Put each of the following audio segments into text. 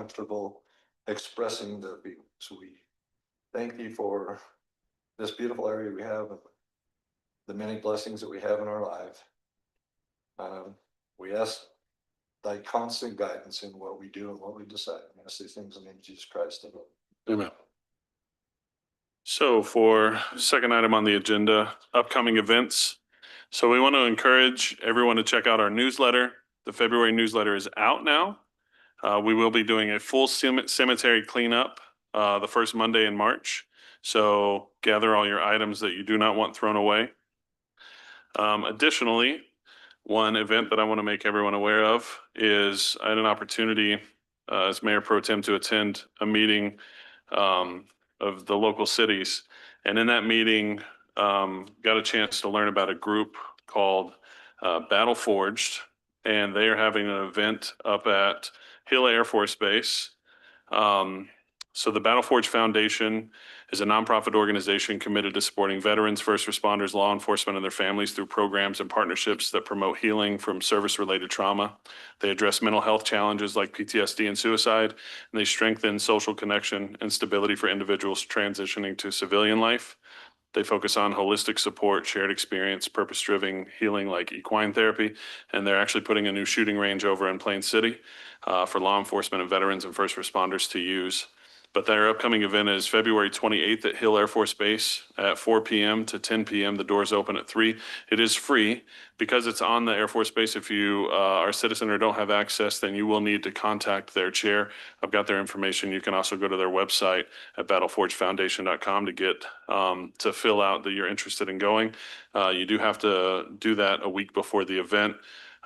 comfortable expressing their views. We thank you for this beautiful area we have, and the many blessings that we have in our life. We ask thy constant guidance in what we do and what we decide. I ask these things in the name of Jesus Christ. Amen. So for second item on the agenda, upcoming events. So we want to encourage everyone to check out our newsletter. The February newsletter is out now. We will be doing a full cemetery cleanup the first Monday in March. So gather all your items that you do not want thrown away. Additionally, one event that I want to make everyone aware of is I had an opportunity as Mayor Pro Tem to attend a meeting of the local cities. And in that meeting, got a chance to learn about a group called Battle Forged. And they are having an event up at Hill Air Force Base. So the Battle Forged Foundation is a nonprofit organization committed to supporting veterans, first responders, law enforcement, and their families through programs and partnerships that promote healing from service-related trauma. They address mental health challenges like PTSD and suicide, and they strengthen social connection and stability for individuals transitioning to civilian life. They focus on holistic support, shared experience, purpose-driven healing like equine therapy, and they're actually putting a new shooting range over in Plain City for law enforcement and veterans and first responders to use. But their upcoming event is February 28th at Hill Air Force Base at 4 p.m. to 10 p.m. The doors open at 3. It is free because it's on the Air Force Base. If you are a citizen or don't have access, then you will need to contact their chair. I've got their information. You can also go to their website at battleforgefoundation.com to get to fill out that you're interested in going. You do have to do that a week before the event.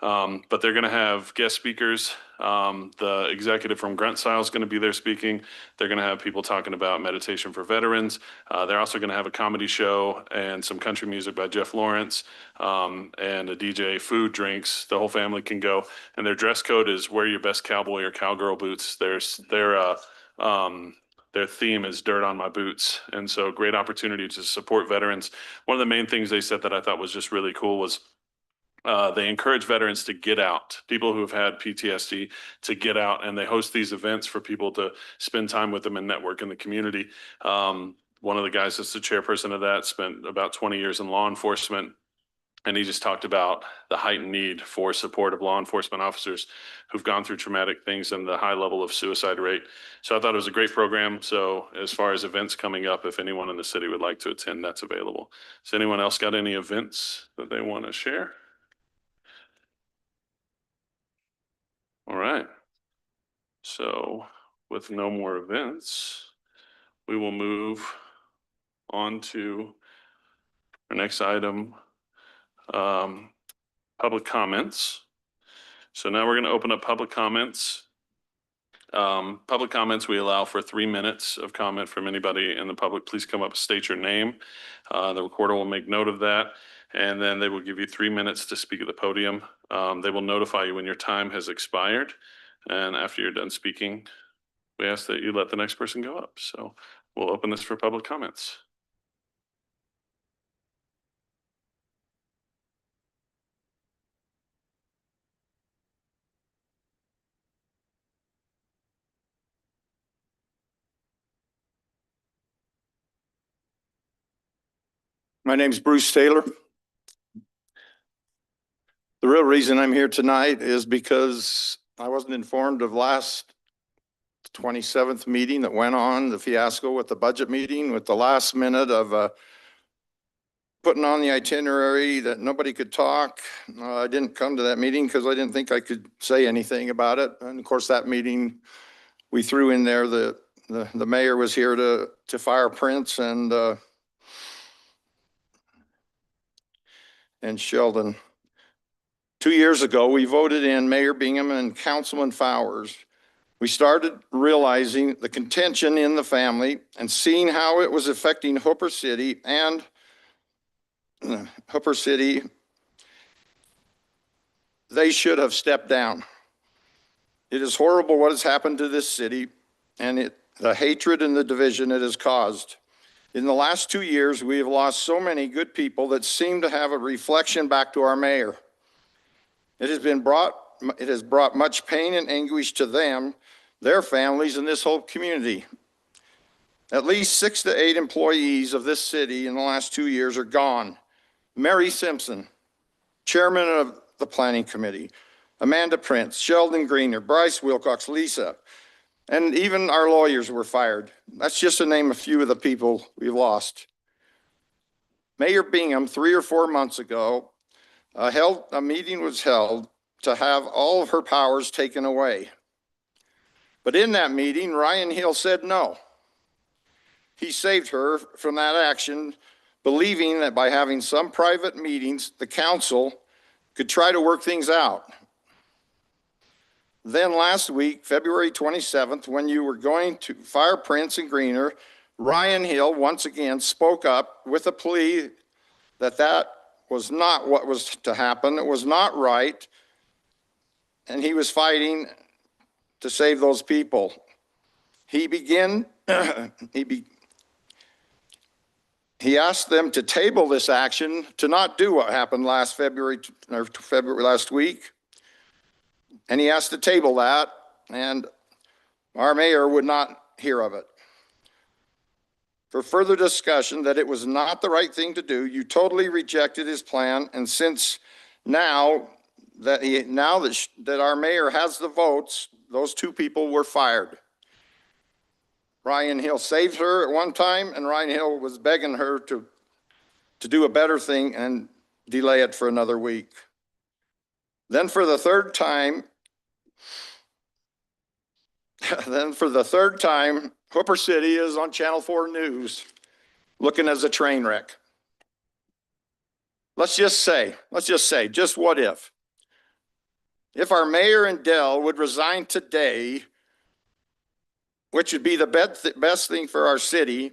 But they're going to have guest speakers. The executive from Grunt Style is going to be there speaking. They're going to have people talking about meditation for veterans. They're also going to have a comedy show and some country music by Jeff Lawrence, and a DJ, food, drinks. The whole family can go. And their dress code is wear your best cowboy or cowgirl boots. Their theme is dirt on my boots. And so great opportunity to support veterans. One of the main things they said that I thought was just really cool was they encourage veterans to get out, people who have had PTSD to get out, and they host these events for people to spend time with them and network in the community. One of the guys that's the chairperson of that spent about 20 years in law enforcement, and he just talked about the heightened need for support of law enforcement officers who've gone through traumatic things and the high level of suicide rate. So I thought it was a great program. So as far as events coming up, if anyone in the city would like to attend, that's available. Has anyone else got any events that they want to share? All right. So with no more events, we will move on to our next item, public comments. So now we're going to open up public comments. Public comments, we allow for 3 minutes of comment from anybody in the public. Please come up, state your name. The recorder will make note of that. And then they will give you 3 minutes to speak at the podium. They will notify you when your time has expired. And after you're done speaking, we ask that you let the next person go up. So we'll open this for public comments. My name's Bruce Taylor. The real reason I'm here tonight is because I wasn't informed of last 27th meeting that went on, the fiasco with the budget meeting, with the last minute of putting on the itinerary that nobody could talk. I didn't come to that meeting because I didn't think I could say anything about it. And of course, that meeting, we threw in there the mayor was here to fire Prince and Sheldon. 2 years ago, we voted in Mayor Bingham and Councilman Fowers. We started realizing the contention in the family and seeing how it was affecting Hooper City and Hooper City. They should have stepped down. It is horrible what has happened to this city and the hatred and the division it has caused. In the last 2 years, we have lost so many good people that seem to have a reflection back to our mayor. It has brought much pain and anguish to them their families, and this whole community. At least 6 to 8 employees of this city in the last 2 years are gone. Mary Simpson, chairman of the planning committee, Amanda Prince, Sheldon Greener, Bryce Wilcox, Lisa, and even our lawyers were fired. That's just to name a few of the people we've lost. Mayor Bingham, 3 or 4 months ago, a meeting was held to have all of her powers taken away. But in that meeting, Ryan Hill said no. He saved her from that action, believing that by having some private meetings, the council could try to work things out. Then last week, February 27th, when you were going to fire Prince and Greener, Ryan Hill once again spoke up with a plea that that was not what was to happen. It was not right. And he was fighting to save those people. He asked them to table this action, to not do what happened last last week. And he asked to table that, and our mayor would not hear of it. For further discussion that it was not the right thing to do, you totally rejected his plan, and since now that our mayor has the votes, those 2 people were fired. Ryan Hill saved her at one time, and Ryan Hill was begging her to do a better thing and delay it for another week. Then for the third time, Hooper City is on Channel 4 News, looking as a train wreck. Let's just say, just what if? If our mayor and Dell would resign today, which would be the best thing for our city,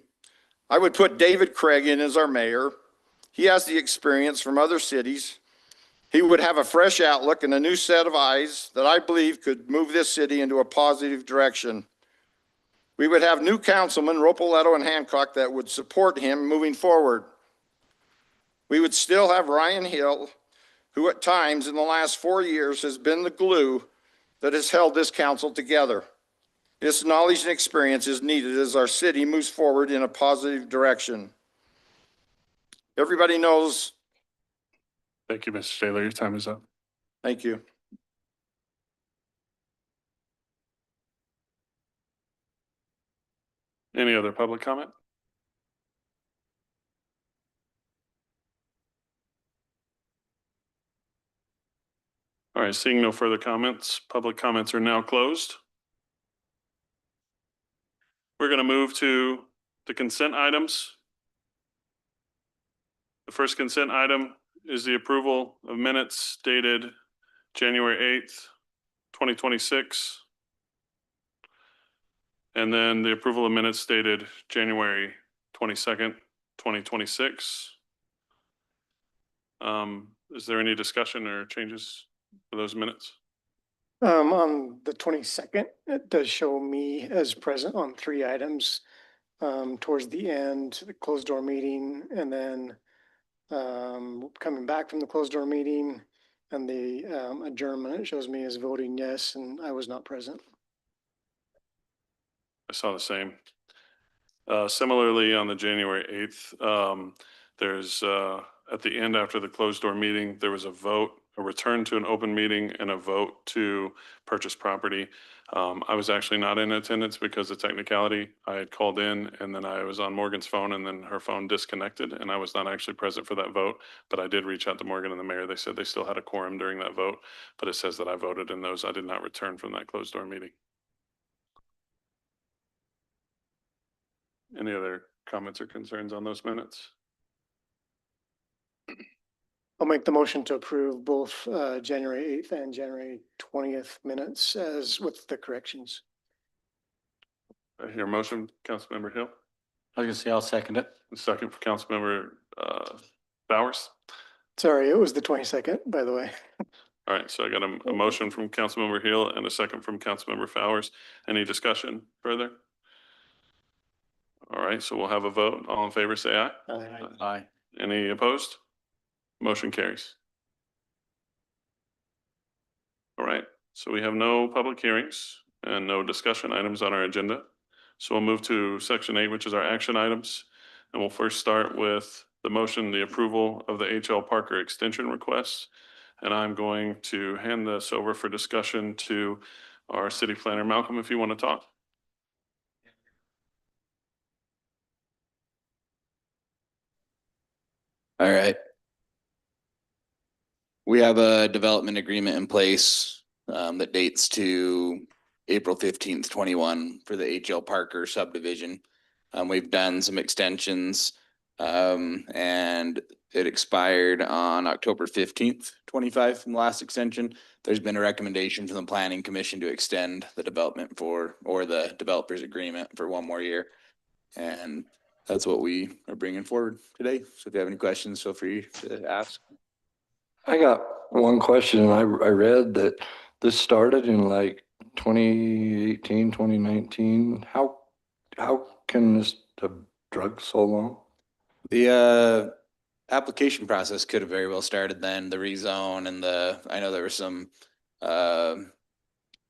I would put David Craig in as our mayor. He has the experience from other cities. He would have a fresh outlook and a new set of eyes that I believe could move this city into a positive direction. We would have new councilmen, Ropoletto and Hancock, that would support him moving forward. We would still have Ryan Hill, who at times in the last 4 years has been the glue that has held this council together. This knowledge and experience is needed as our city moves forward in a positive direction. Everybody knows. Thank you, Mr. Taylor. Your time is up. Thank you. Any other public comment? All right, seeing no further comments, public comments are now closed. We're going to move to the consent items. The first consent item is the approval of minutes dated January 8th, 2026. And then the approval of minutes dated January 22nd, 2026. Is there any discussion or changes for those minutes? On the 22nd, it does show me as present on 3 items. Towards the end, the closed door meeting, and then coming back from the closed door meeting and the adjournment, it shows me as voting yes, and I was not present. I saw the same. Similarly, on the January 8th, there's at the end after the closed door meeting, there was a vote, a return to an open meeting and a vote to purchase property. I was actually not in attendance because of technicality. I had called in and then I was on Morgan's phone and then her phone disconnected and I was not actually present for that vote, but I did reach out to Morgan and the mayor. They said they still had a quorum during that vote, but it says that I voted in those. I did not return from that closed door meeting. Any other comments or concerns on those minutes? I'll make the motion to approve both January 8th and January 20th minutes as with the corrections. I hear a motion, Councilmember Hill. I was gonna say, I'll second it. A second for Councilmember Bowers. Sorry, it was the 22nd, by the way. All right, so I got a motion from Councilmember Hill and a second from Councilmember Bowers. Any discussion further? All right, so we'll have a vote. All in favor, say aye. Aye. Any opposed? Motion carries. All right, so we have no public hearings and no discussion items on our agenda. So we'll move to section 8, which is our action items. And we'll first start with the motion, the approval of the H.L. Parker extension request. And I'm going to hand this over for discussion to our city planner. Malcolm, if you want to talk. All right. We have a development agreement in place that dates to April 15th, 21 for the H.L. Parker subdivision. We've done some extensions and it expired on October 15th, 25 from the last extension. There's been a recommendation from the Planning Commission to extend the development or the developers agreement for one more year. And that's what we are bringing forward today. So if you have any questions, feel free to ask. I got one question, and I read that this started in like 2018, 2019. How can this have drug so long? The application process could have very well started then, the rezone and I know there was some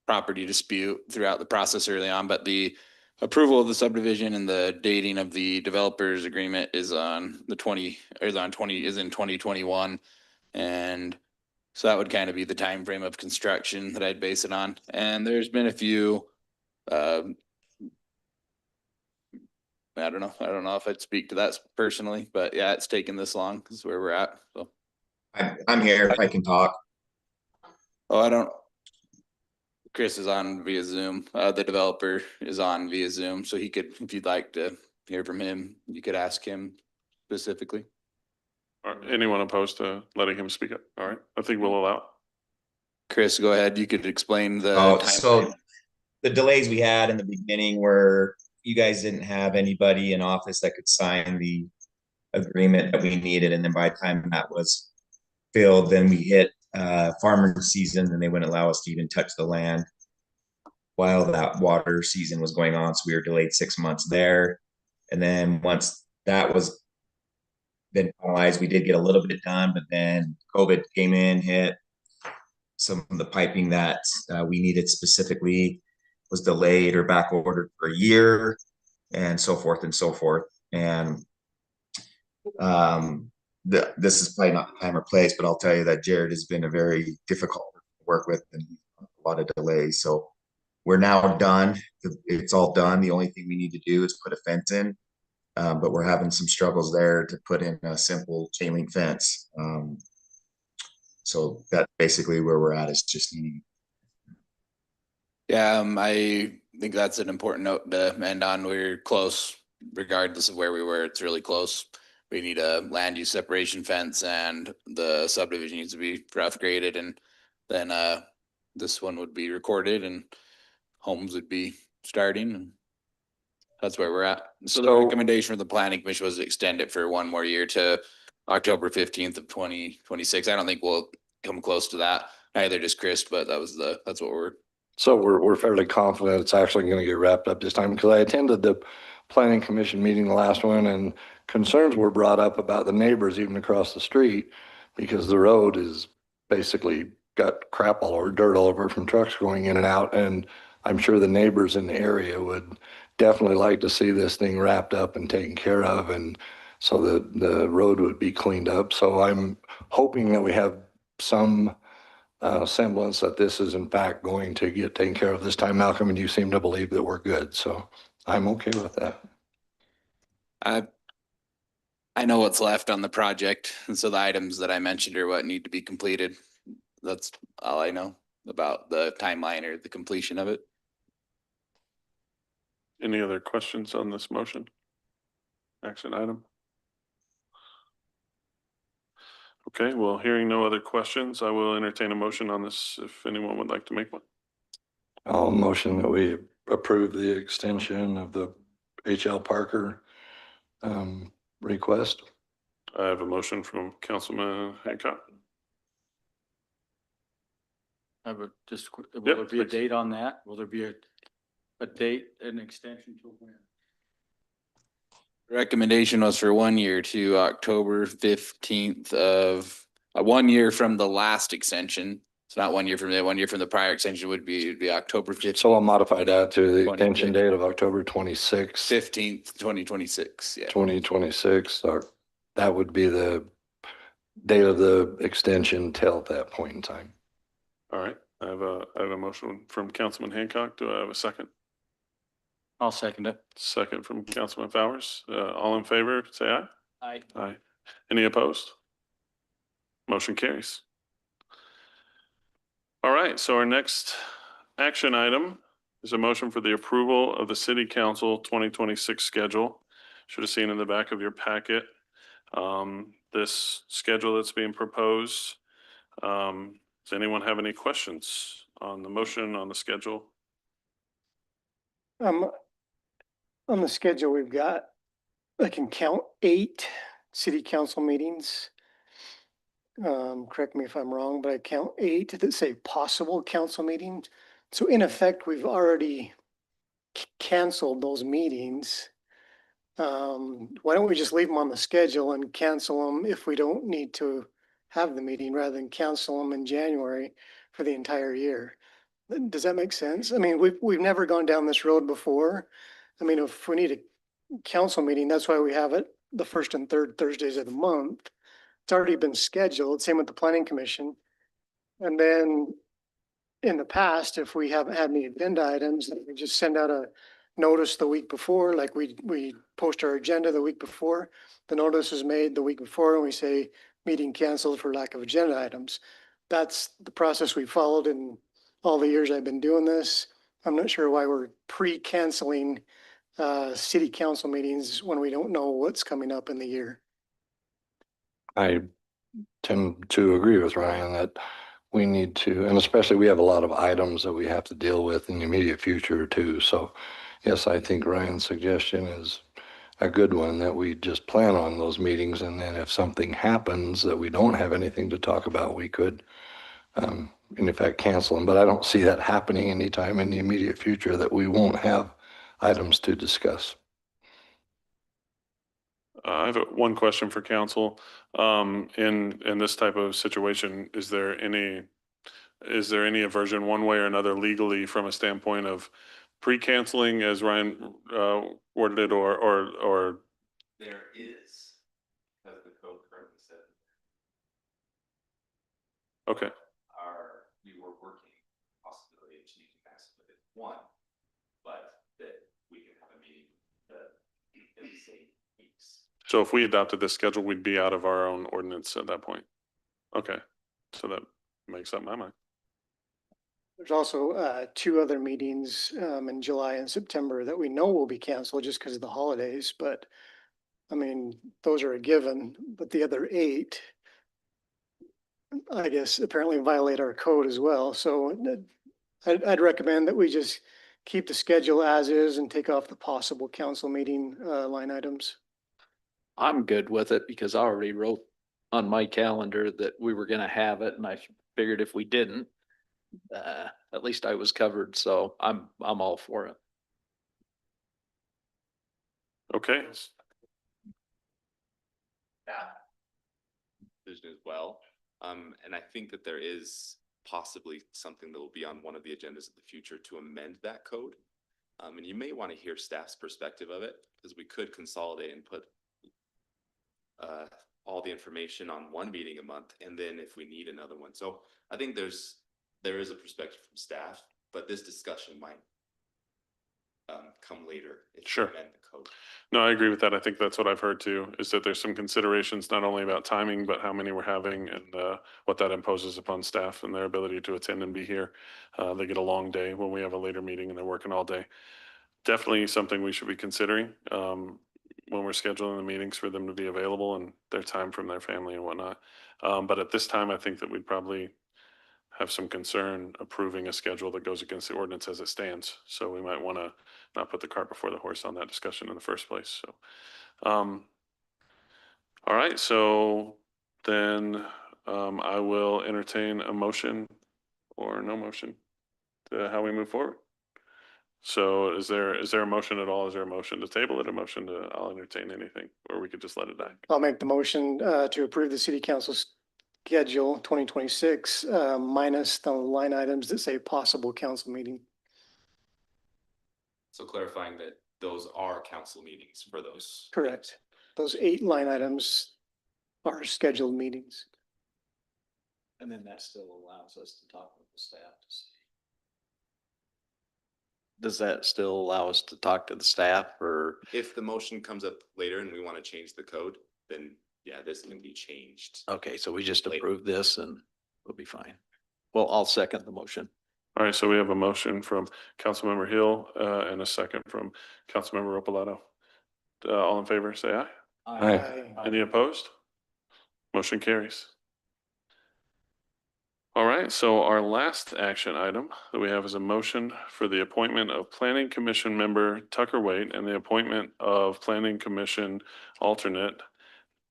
property dispute throughout the process early on, but the approval of the subdivision and the dating of the developers agreement is in 2021. And so that would kind of be the time frame of construction that I'd base it on. And there's been a few, I don't know if I'd speak to that personally, but yeah, it's taken this long. This is where we're at. So. I'm here if I can talk. Oh, Chris is on via Zoom. The developer is on via Zoom, so he could, if you'd like to hear from him, you could ask him specifically. Anyone opposed to letting him speak up? All right, I think we'll allow. Chris, go ahead. You could explain the. So the delays we had in the beginning were you guys didn't have anybody in office that could sign the agreement that we needed. And then by the time that was filled, then we hit farmer season and they wouldn't allow us to even touch the land while that water season was going on. So we were delayed 6 months there. And then once that was been finalized, we did get a little bit done, but then COVID came in, hit. Some of the piping that we needed specifically was delayed or back ordered for a year, and so forth and so forth. And this is probably not the time or place, but I'll tell you that Jared has been a very difficult to work with and a lot of delays. So we're now done. It's all done. The only thing we need to do is put a fence in. But we're having some struggles there to put in a simple chain link fence. So that's basically where we're at. Is just needing. Yeah, I think that's an important note to end on. We're close, regardless of where we were. It's really close. We need a land use separation fence, and the subdivision needs to be rough graded, and then this one would be recorded, and homes would be starting, and that's where we're at. So the recommendation from the Planning Commission was to extend it for one more year to October 15th of 2026. I don't think we'll come close to that. Neither does Chris, but that's what we're. So we're fairly confident it's actually going to get wrapped up this time, because I attended the Planning Commission meeting, the last one, and concerns were brought up about the neighbors even across the street, because the road is basically got crap all over, dirt all over from trucks going in and out. And I'm sure the neighbors in the area would definitely like to see this thing wrapped up and taken care of, and so the road would be cleaned up. So I'm hoping that we have some semblance that this is in fact going to get taken care of this time, Malcolm, and you seem to believe that we're good. So I'm okay with that. I know what's left on the project, and so the items that I mentioned are what need to be completed. That's all I know about the timeline or the completion of it. Any other questions on this motion? Action item? Okay, well, hearing no other questions, I will entertain a motion on this if anyone would like to make one. I'll motion that we approve the extension of the H.L. Parker request. I have a motion from Councilman Hancock. I would just, will Yep, there be a please. date on that? Will there be a date, an extension to when? Recommendation was for 1 year to October 15th of 1 year from the last extension It's not 1 year from the 1 year from the prior extension would be October So I'll modify that to the 26. extension date of October 26th, 15th, 2026. Yeah. 2026. That would be the date of the extension till that point in time. All right, I have a motion from Councilman Hancock. Do I have a second? I'll second it. Second from Councilman Fowers. All in favor, say aye. Aye. Aye. Any opposed? Motion carries. All right, so our next action item is a motion for the approval of the City Council 2026 schedule. Should have seen in the back of your packet, this schedule that's being proposed. Does anyone have any questions on the motion, on the schedule? On the schedule, we've got, I can count 8 city council meetings. Correct me if I'm wrong, but I count 8 that say possible council meetings. So in effect, we've already canceled those meetings. Why don't we just leave them on the schedule and cancel them if we don't need to have the meeting rather than cancel them in January for the entire year? Does that make sense? I mean, we've never gone down this road before. I mean, if we need a council meeting, that's why we have it the first and third Thursdays of the month. It's already been scheduled, same with the planning commission. And then in the past, if we haven't had any agenda items, we just send out a notice the week before, like we post our agenda the week before. The notice is made the week before and we say meeting canceled for lack of agenda items. That's the process we followed in all the years I've been doing this. I'm not sure why we're pre-canceling city council meetings when we don't know what's coming up in the year. I tend to agree with Ryan that we need to, and especially we have a lot of items that we have to deal with in the immediate future too. So yes, I think Ryan's suggestion is a good one, that we just plan on those meetings. And then if something happens that we don't have anything to talk about, we could, in effect, cancel them. But I don't see that happening anytime in the immediate future, that we won't have items to discuss. I have one question for council. In this type of situation, is there any aversion one way or another legally from a standpoint of pre-canceling, as Ryan worded it, or There is, because the code currently said okay, we were working possibility of changing that so that it's one, but that we can have a meeting in the same weeks. so if we adopted this schedule, we'd be out of our own ordinance at that point. Okay, so that makes up my mind. There's also 2 other meetings in July and September that we know will be canceled just because of the holidays, but I mean, those are a given, but the other 8, I guess, apparently violate our code as well. So I'd recommend that we just keep the schedule as is and take off the possible council meeting line items. I'm good with it because I already wrote on my calendar that we were gonna have it, and I figured if we didn't, at least I was covered, so I'm all for it. Okay, Vision as well. And I think that there is possibly something that will be on one of the agendas of the future to amend that code. And you may want to hear staff's perspective of it, because we could consolidate and put all the information on one meeting a month, and then if we need another one. So I think there is a perspective from staff, but this discussion might come later if we Sure. amend the code. no, I agree with that. I think that's what I've heard too, is that there's some considerations not only about timing, but how many we're having and what that imposes upon staff and their ability to attend and be here. They get a long day when we have a later meeting and they're working all day. Definitely something we should be considering when we're scheduling the meetings, for them to be available and their time from their family and whatnot. But at this time, I think that we'd probably have some concern approving a schedule that goes against the ordinance as it stands. So we might want to not put the cart before the horse on that discussion in the first place. So, all right. So then I will entertain a motion or no motion to how we move forward. So is there a motion at all? Is there a motion to table it, a motion I'll entertain anything, or we could just let it die? I'll make the motion to approve the city council's schedule 2026, minus the line items that say possible council meeting. So clarifying that those are council meetings for those. Correct. Those 8 line items are scheduled meetings. And then that still allows us to talk with the staff to see. Does that still allow us to talk to the staff or? If the motion comes up later and we want to change the code, then yeah, this can be changed. Okay, so we just Later. approve this and we'll be fine. Well, I'll second the motion. All right, so we have a motion from Councilmember Hill, and a second from Councilmember Repoletto. All in favor, say aye. Aye. Any opposed? Motion carries. All right, so our last action item that we have is a motion for the appointment of Planning Commission member Tucker Waite and the appointment of Planning Commission alternate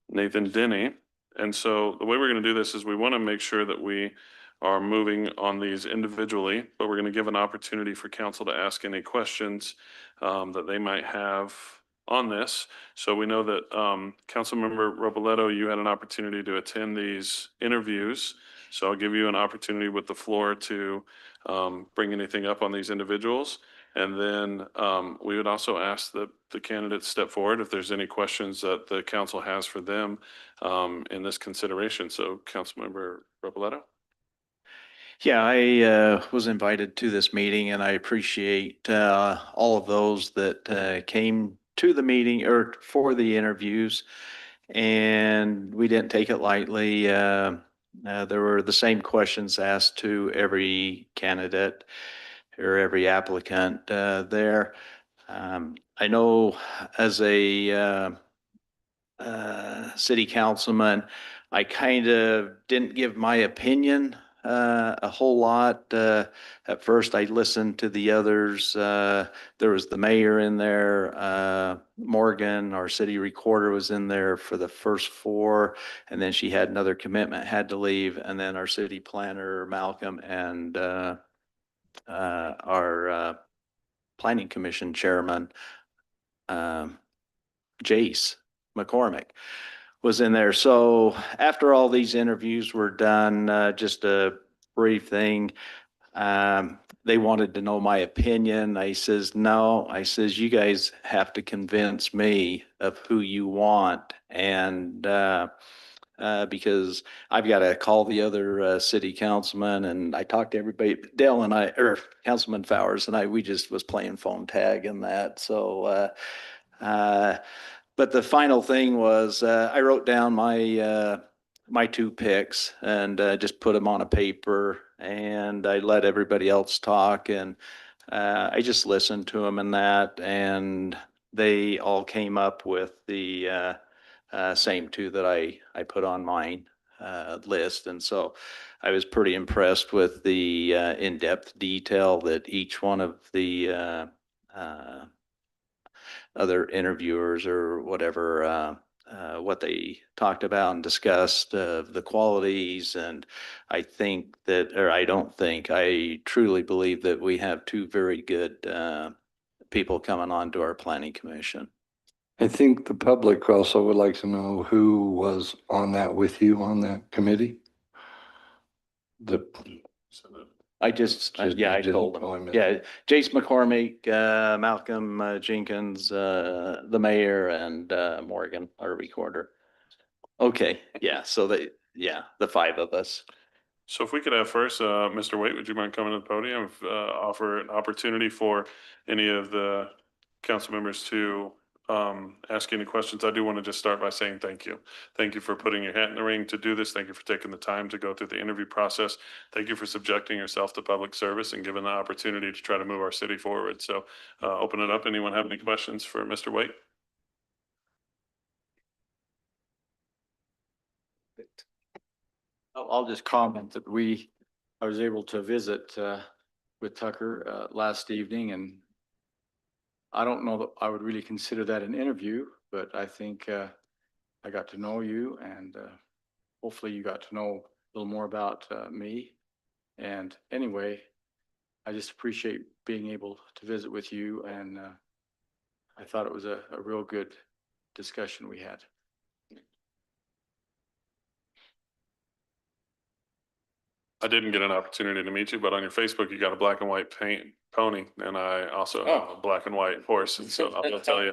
Nathan Denny. And so the way we're going to do this is we want to make sure that we are moving on these individually, but we're going to give an opportunity for council to ask any questions that they might have on this. So we know that Councilmember Repoletto, you had an opportunity to attend these interviews. So I'll give you an opportunity with the floor to bring anything up on these individuals. And then we would also ask that the candidates step forward if there's any questions that the council has for them in this consideration. So Councilmember Repoletto. Yeah, I was invited to this meeting and I appreciate all of those that came to the meeting or for the interviews. And we didn't take it lightly. There were the same questions asked to every candidate or every applicant there. I know as a city councilman, I kind of didn't give my opinion a whole lot. At first, I listened to the others. There was the mayor in there. Morgan, our city recorder, was in there for the first 4, and then she had another commitment, had to leave. And then our city planner, Malcolm, and our planning commission chairman, Jace McCormick, was in there. So after all these interviews were done, just a brief thing, they wanted to know my opinion. I says, no, I says, you guys have to convince me of who you want. And because I've got to call the other city councilman, and I talked to everybody. Dale and I, or Councilman Fowers and I, we just was playing phone tag and that. So but the final thing was I wrote down my 2 picks and just put them on a paper, and I let everybody else talk, and I just listened to them and that, and they all came up with the same 2 that I put on mine list. And so I was pretty impressed with the in-depth detail that each one of the other interviewers or whatever, what they talked about and discussed, the qualities. And I think that, or I don't think, I truly believe that we have 2 very good people coming on to our planning commission. I think the public also would like to know who was on that with you on that committee. I just, yeah, I told them. Yeah, Jace McCormick, Malcolm Jenkins, the mayor, and Morgan, our recorder. Okay, yeah, so the 5 of us. So if we could have first, Mr. Waite, would you mind coming to the podium, offer an opportunity for any of the council members to ask any questions? I do want to just start by saying thank you. Thank you for putting your hat in the ring to do this. Thank you for taking the time to go through the interview process. Thank you for subjecting yourself to public service and giving the opportunity to try to move our city forward. So open it up. Anyone have any questions for Mr. Waite? I'll just comment that I was able to visit with Tucker last evening, and I don't know that I would really consider that an interview, but I think I got to know you, and hopefully you got to know a little more about me. And anyway, I just appreciate being able to visit with you, and I thought it was a real good discussion we had. I didn't get an opportunity to meet you, but on your Facebook, you got a black and white paint pony, and I also have a black and white horse, and so I will tell you.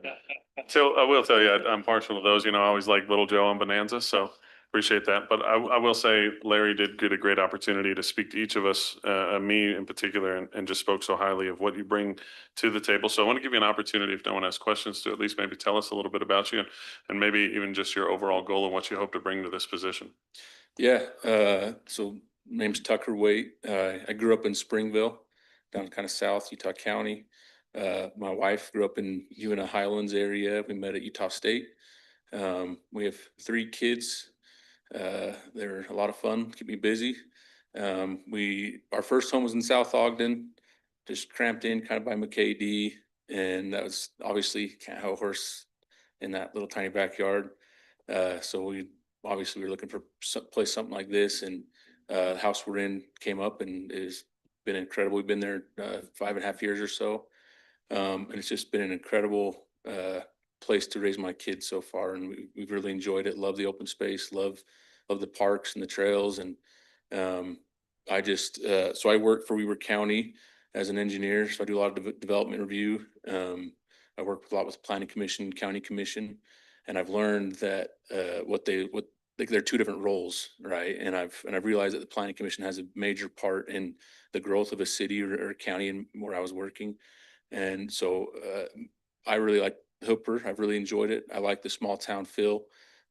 So I will tell you, I'm partial to those, you know, I always like Little Joe and Bonanza, so appreciate that. But I will say Larry did get a great opportunity to speak to each of us, me in particular, and just spoke so highly of what you bring to the table. So I want to give you an opportunity, if no one has questions, to at least maybe tell us a little bit about you and maybe even just your overall goal and what you hope to bring to this position. Yeah, so name's Tucker Waite. I grew up in Springville, down kind of south Utah County. My wife grew up in Uinta Highlands area. We met at Utah State. We have 3 kids. They're a lot of fun, keep me busy. Our first home was in South Ogden, just cramped in kind of by McKay-D, and that was obviously can't have a horse in that little tiny backyard. So we were looking for some place, something like this, and the house we're in came up and it's been incredible. We've been there 5.5 years or so. And it's just been an incredible place to raise my kids so far, and we've really enjoyed it. Love the open space, love the parks and the trails, and so I work for Weber County as an engineer, so I do a lot of development review. I work a lot with Planning Commission, County Commission, and I've learned that they're 2 different roles, right? And I've realized that the Planning Commission has a major part in the growth of a city or county and where I was working. And so I really like Hooper. I've really enjoyed it. I like the small town feel.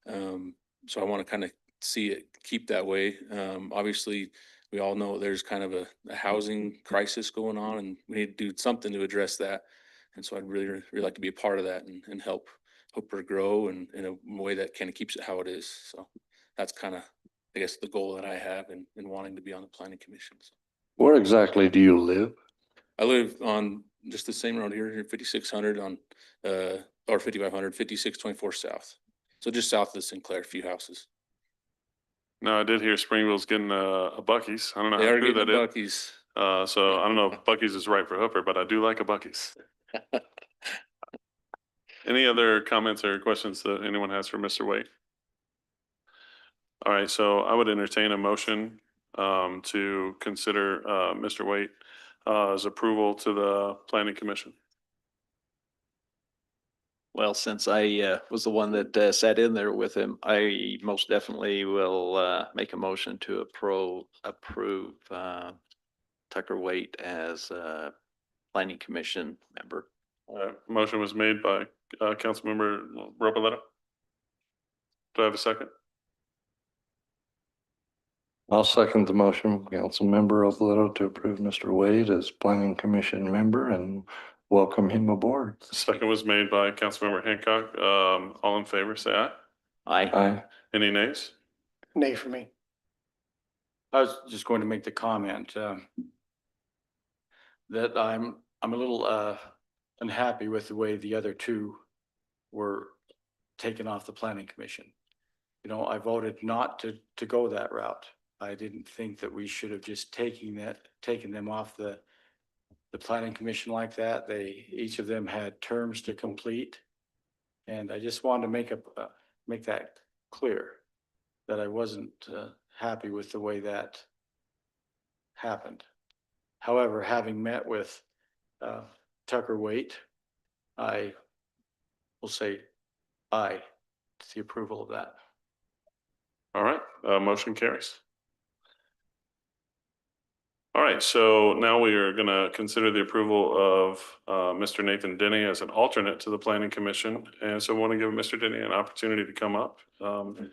So I want to kind of see it keep that way. Obviously, we all know there's kind of a housing crisis going on, and we need to do something to address that. And so I'd really like to be a part of that and help Hooper grow and in a way that kind of keeps it how it is. So that's kind of, I guess, the goal that I have in wanting to be on the Planning Commission. So. Where exactly do you live? I live on just the same road here, 5600 on, or 5500, 5624 south. So just south of the Sinclair, a few houses. No, I did hear Springville's getting a Buc-ee's. I don't know They how are true getting that is. Buc-ee's. So I don't know if Buc-ee's is right for Hooper, but I do like a Buc-ee's. Any other comments or questions that anyone has for Mr. Waite? All right, so I would entertain a motion to consider Mr. Waite as approval to the Planning Commission. Well, since I was the one that sat in there with him, I most definitely will make a motion to approve Tucker Waite as a Planning Commission member. Motion was made by Councilmember Robilletta. Do I have a second? I'll second the motion, Councilmember Robilletta, to approve Mr. Wade as Planning Commission member and welcome him aboard. Second was made by Councilmember Hancock. All in favor, say aye. Aye. Aye. Any nays? Nay for me. I was just going to make the comment that I'm a little unhappy with the way the other 2 were taken off the Planning Commission. You know, I voted not to go that route. I didn't think that we should have just taken them off the Planning Commission like that. Each of them had terms to complete, and I just wanted to make that clear that I wasn't happy with the way that happened. However, having met with Tucker Waite, I will say aye to the approval of that. All right, motion carries. All right, so now we are going to consider the approval of Mr. Nathan Denny as an alternate to the Planning Commission. And so I want to give Mr. Denny an opportunity to come up. And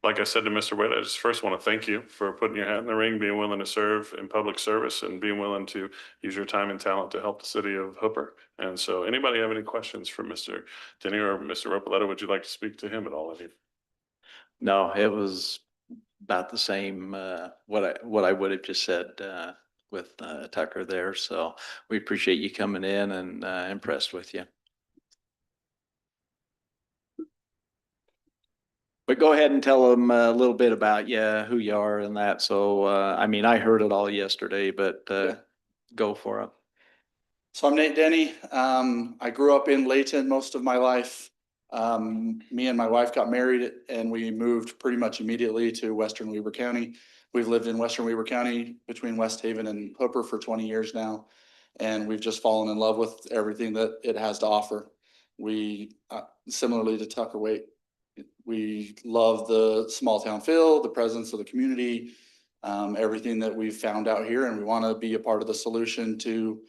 like I said to Mr. Wade, I just first want to thank you for putting your hat in the ring, being willing to serve in public service and being willing to use your time and talent to help the city of Hooper. And so anybody have any questions for Mr. Denny or Mr. Robilletta? Would you like to speak to him at all? No, it was about the same what I would have just said with Tucker there. So we appreciate you coming in and impressed with you. But go ahead and tell them a little bit about you, who you are and that. So, I mean, I heard it all yesterday, but go for it. So I'm Nate Denny. I grew up in Layton most of my life. Me and my wife got married and we moved pretty much immediately to Western Weber County. we've lived in Western Weaver County between West Haven and Hooper for 20 years now. And we've just fallen in love with everything that it has to offer. We, similarly to Tucker Waite, we love the small town feel, the presence of the community, everything that we've found out here, and we want to be a part of the solution to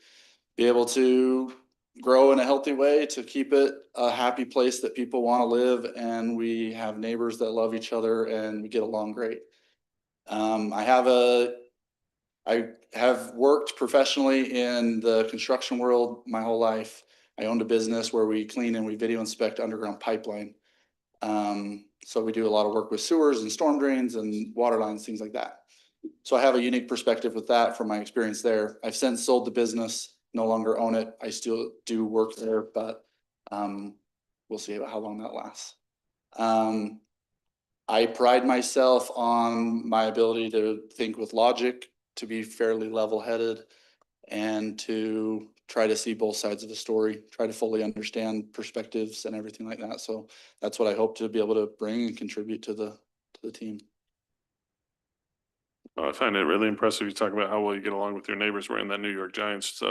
be able to grow in a healthy way, to keep it a happy place that people want to live, and we have neighbors that love each other and we get along great. I have worked professionally in the construction world my whole life. I owned a business where we clean and we video inspect underground pipeline. So we do a lot of work with sewers and storm drains and water lines, things like that. So I have a unique perspective with that from my experience there. I've since sold the business, no longer own it. I still do work there, but we'll see how long that lasts. I pride myself on my ability to think with logic, to be fairly level-headed, and to try to see both sides of the story, try to fully understand perspectives and everything like that. So that's what I hope to be able to bring and contribute to the team. I find it really impressive. You talk about how well you get along with your neighbors wearing that New York Giants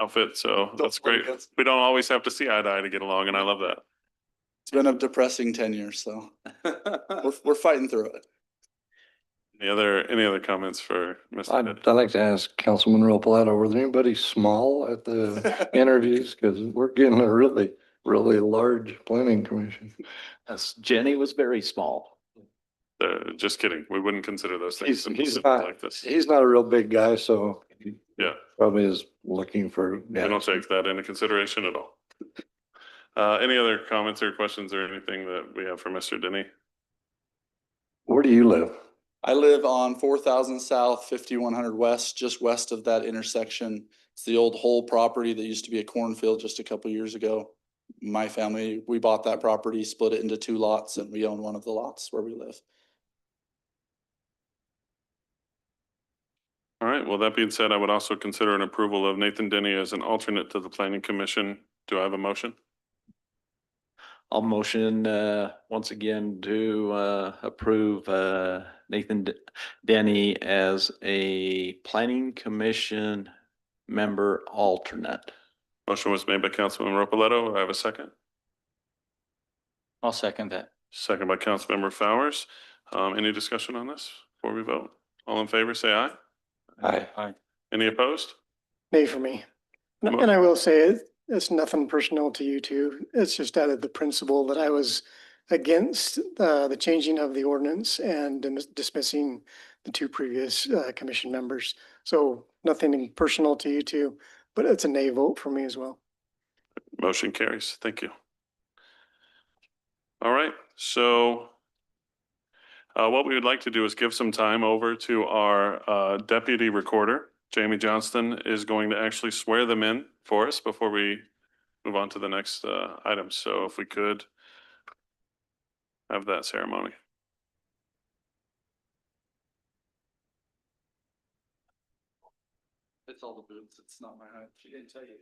outfit. So that's great. We don't always have to see eye to eye to get along, and I love that. It's been a depressing 10 years, so we're fighting through it. Any other comments for Mr. I'd like to ask Councilman Ropalato, were there anybody small at the interviews? Because we're getting a really, really large planning commission. Yes, Jenny was very small. Just kidding. We wouldn't consider those things He's like this. He's not a real big guy, so. Yeah. Probably is looking for. We don't take that into consideration at all. Any other comments or questions or anything that we have for Mr. Denny? Where do you live? I live on 4,000 South, 5100 West, just west of that intersection. It's the old Whole property that used to be a cornfield just a couple years ago. My family, we bought that property, split it into 2 lots, and we own one of the lots where we live. All right. Well, that being said, I would also consider an approval of Nathan Denny as an alternate to the Planning Commission. Do I have a motion? I'll motion once again to approve Nathan Denny as a planning commission member alternate. Motion was made by Councilman Ropalato. Do I have a second? I'll second that. Second by Councilmember Fowers. Any discussion on this before we vote? All in favor, say aye. Aye. Any opposed? Nay for me. And I will say it's nothing personal to you two. It's just out of the principle that I was against the changing of the ordinance and dismissing the 2 previous commission members. So nothing personal to you two, but it's a nay vote for me as well. Motion carries. Thank you. All right. So what we would like to do is give some time over to our deputy recorder. Jamie Johnston is going to actually swear them in for us before we move on to the next item. So if we could have that ceremony. It's all the boots. It's not my height. She didn't tell you.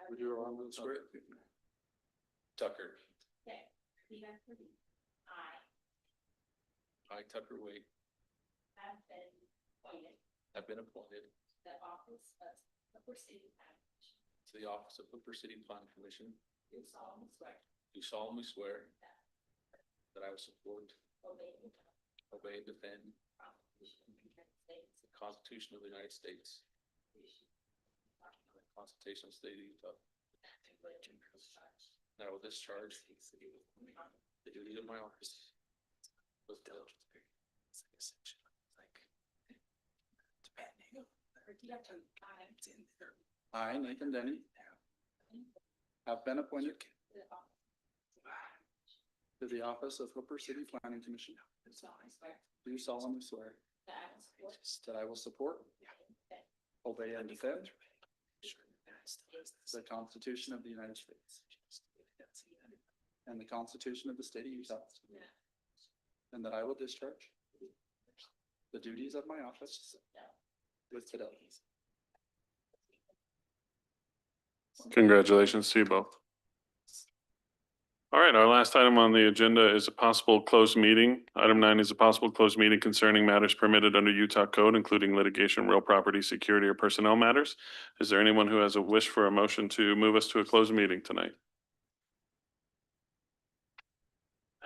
Would you allow me to swear? Tucker. Okay. I, Tucker Waite, Have been appointed have been appointed to the office of Hooper City Planning Commission. to the office of Hooper City Planning Commission. Do solemnly swear Do solemnly swear that I will support, obey and defend obey, and defend the Constitution of the United States, the Constitution of the State of Utah. That I will discharge the duties of my office with diligence. I, Nathan Denny, have been appointed to the office of Hooper City Planning Commission. Do solemnly swear that I will support, obey, and defend the Constitution of the United States and the Constitution of the State of Utah, and that I will discharge the duties of my office with fidelity. Congratulations to you both. All right, our last item on the agenda is a possible closed meeting. Item 9 is a possible closed meeting concerning matters permitted under Utah code, including litigation, real property, security, or personnel matters. Is there anyone who has a wish for a motion to move us to a closed meeting tonight?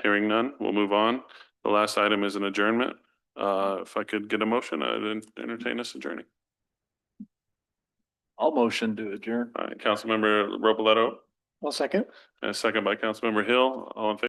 Hearing none, we'll move on. The last item is an adjournment. If I could get a motion, I'd entertain us adjourning. I'll motion to adjourn. All right, Councilmember Robledo, I'll second. and a second by Councilmember Hill. All in favor?